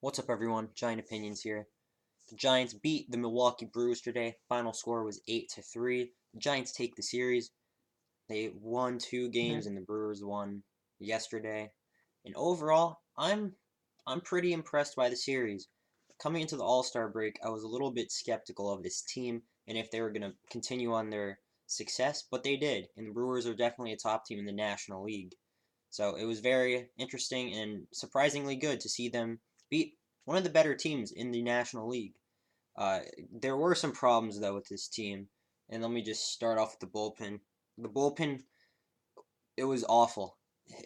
What's up, everyone? Giant Opinions here. The Giants beat the Milwaukee Brewers today. Final score was 8-3. The Giants take the series. They won two games, and the Brewers won yesterday. And overall, I'm pretty impressed by the series. Coming into the All-Star break, I was a little bit skeptical of this team and if they were going to continue on their success, but they did. And the Brewers are definitely a top team in the National League. So it was very interesting and surprisingly good to see them beat one of the better teams in the National League. There were some problems though with this team, and let me just start off with the bullpen. The bullpen, it was awful.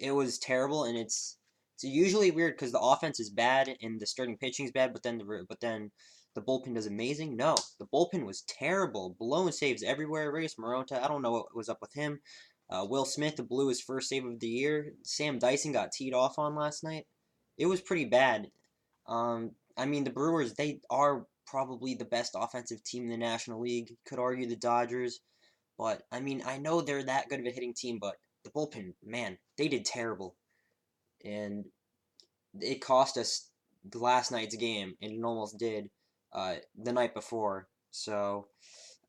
It was terrible, and it's usually weird because the offense is bad and the starting pitching is bad, but then the bullpen does amazing. No, the bullpen was terrible. Blown saves everywhere. Reyes Moronta, I don't know what was up with him. Will Smith blew his first save of the year. Sam Dyson got teed off on last night. It was pretty bad. I mean, the Brewers, they are probably the best offensive team in the National League. Could argue the Dodgers, but I mean, I know they're that good of a hitting team, but the bullpen, man, they did terrible. And it cost us last night's game, and it almost did the night before. So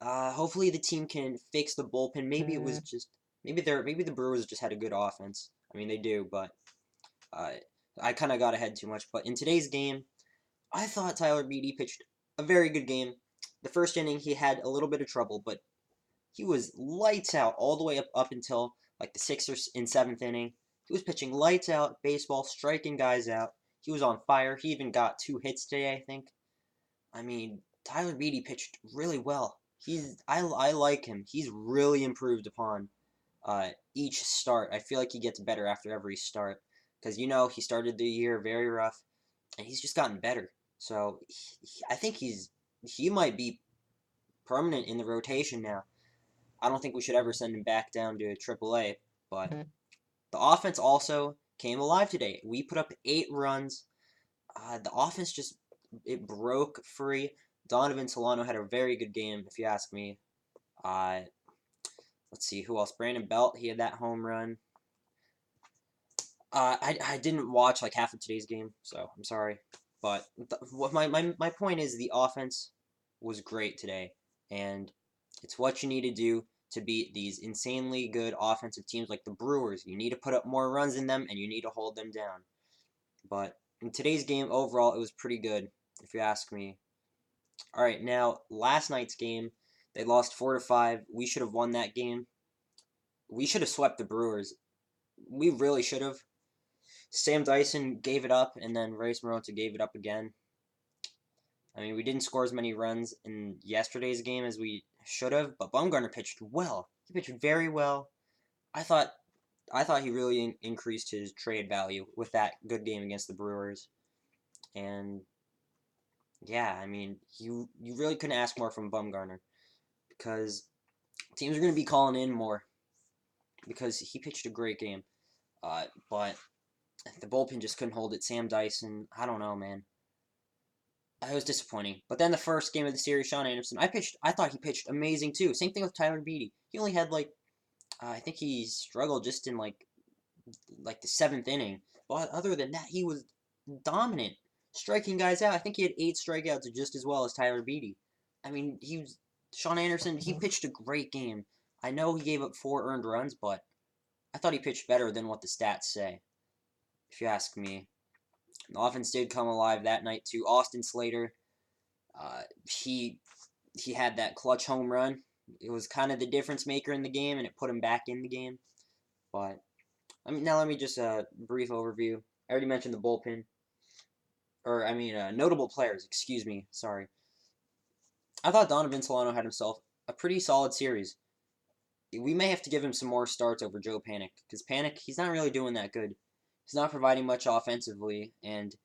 hopefully the team can fix the bullpen. Maybe it was just maybe the Brewers just had a good offense. I mean, they do, but uh, I kind of got ahead too much. But in today's game, I thought Tyler Beede pitched a very good game. The first inning, he had a little bit of trouble, but he was lights out all the way up until like the sixth and seventh inning. He was pitching lights out baseball, striking guys out. He was on fire. He even got 2 hits today, I think. I mean, Tyler Beede pitched really well. I like him. He's really improved upon each start. I feel like he gets better after every start because he started the year very rough, and he's just gotten better. So I think he might be permanent in the rotation now. I don't think we should ever send him back down to AAA. But the offense also came alive today. We put up 8 runs. The offense just it broke free. Donovan Solano had a very good game, if you ask me. Uh, let's see who else. Brandon Belt, he had that home run. I didn't watch like half of today's game, so I'm sorry. But what my point is, the offense was great today, and it's what you need to do to beat these insanely good offensive teams like the Brewers. You need to put up more runs in them, and you need to hold them down. But in today's game, overall, it was pretty good, if you ask me. All right, now last night's game, they lost 4-5. We should have won that game. We should have swept the Brewers. We really should have. Sam Dyson gave it up, and then Reyes Moronta gave it up again. I mean, we didn't score as many runs in yesterday's game as we should have, but Bumgarner pitched well. He pitched very well. I thought he really increased his trade value with that good game against the Brewers. And yeah, I mean, you really couldn't ask more from Bumgarner because teams are going to be calling in more because he pitched a great game. But the bullpen just couldn't hold it. Sam Dyson, I don't know, man. It was disappointing. But then the first game of the series, Shaun Anderson, I thought he pitched amazing too. Same thing with Tyler Beede. He only had like, I think he struggled just in like the 7th inning. But other than that, he was dominant, striking guys out. I think he had 8 strikeouts just as well as Tyler Beede. I mean, Shaun Anderson. He pitched a great game. I know he gave up 4 earned runs, but I thought he pitched better than what the stats say, if you ask me. The offense did come alive that night too. Austin Slater, uh, he he had that clutch home run. It was kind of the difference maker in the game, and it put him back in the game. But now let me just brief overview. I already mentioned the bullpen, or I mean notable players. Excuse me, sorry. I thought Donovan Solano had himself a pretty solid series. We may have to give him some more starts over Joe Panic because Panic he's not really doing that good. He's not providing much offensively, and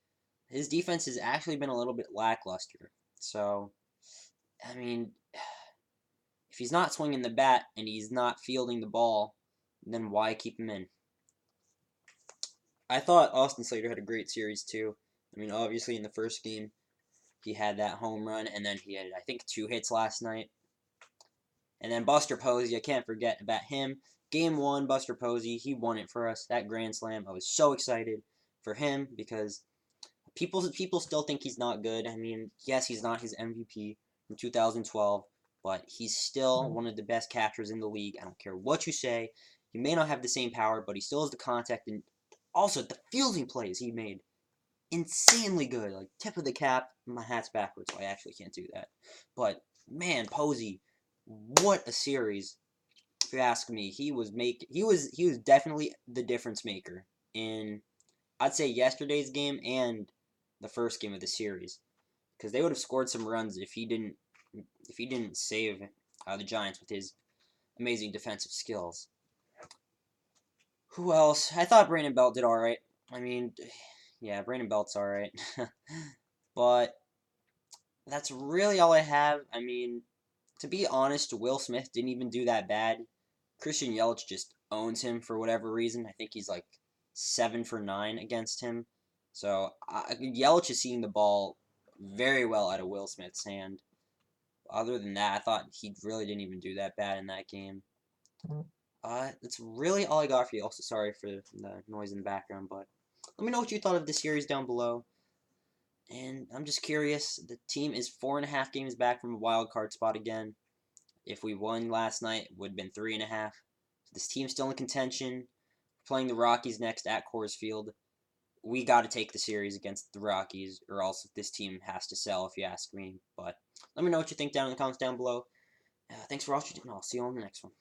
his defense has actually been a little bit lackluster. So, I mean, if he's not swinging the bat and he's not fielding the ball, then why keep him in? I thought Austin Slater had a great series too. I mean, obviously in the first game he had that home run, and then he had I think 2 hits last night. And then Buster Posey, I can't forget about him. Game 1, Buster Posey, he won it for us. That grand slam, I was so excited for him because People still think he's not good. I mean, yes, he's not his MVP from 2012, but he's still one of the best catchers in the league. I don't care what you say. He may not have the same power, but he still has the contact, and also the fielding plays he made insanely good. Like tip of the cap. My hat's backwards, so I actually can't do that. But man, Posey, what a series! If you ask me, he was definitely the difference maker in, I'd say, yesterday's game and the first game of the series, because they would have scored some runs if he didn't save the Giants with his amazing defensive skills. Who else? I thought Brandon Belt did all right. I mean, yeah, Brandon Belt's all right, but that's really all I have. I mean, to be honest, Will Smith didn't even do that bad. Christian Yelich just owns him for whatever reason. I think he's like 7 for 9 against him. So Yelich is seeing the ball very well out of Will Smith's hand. Other than that, I thought he really didn't even do that bad in that game. That's really all I got for you. Also, sorry for the noise in the background, but let me know what you thought of the series down below. And I'm just curious. The team is 4.5 games back from a wild card spot again. If we won last night, it would have been 3.5. So this team's still in contention. Playing the Rockies next at Coors Field. We got to take the series against the Rockies, or else this team has to sell, if you ask me. But let me know what you think down in the comments down below. Thanks for watching, and I'll see you on the next one.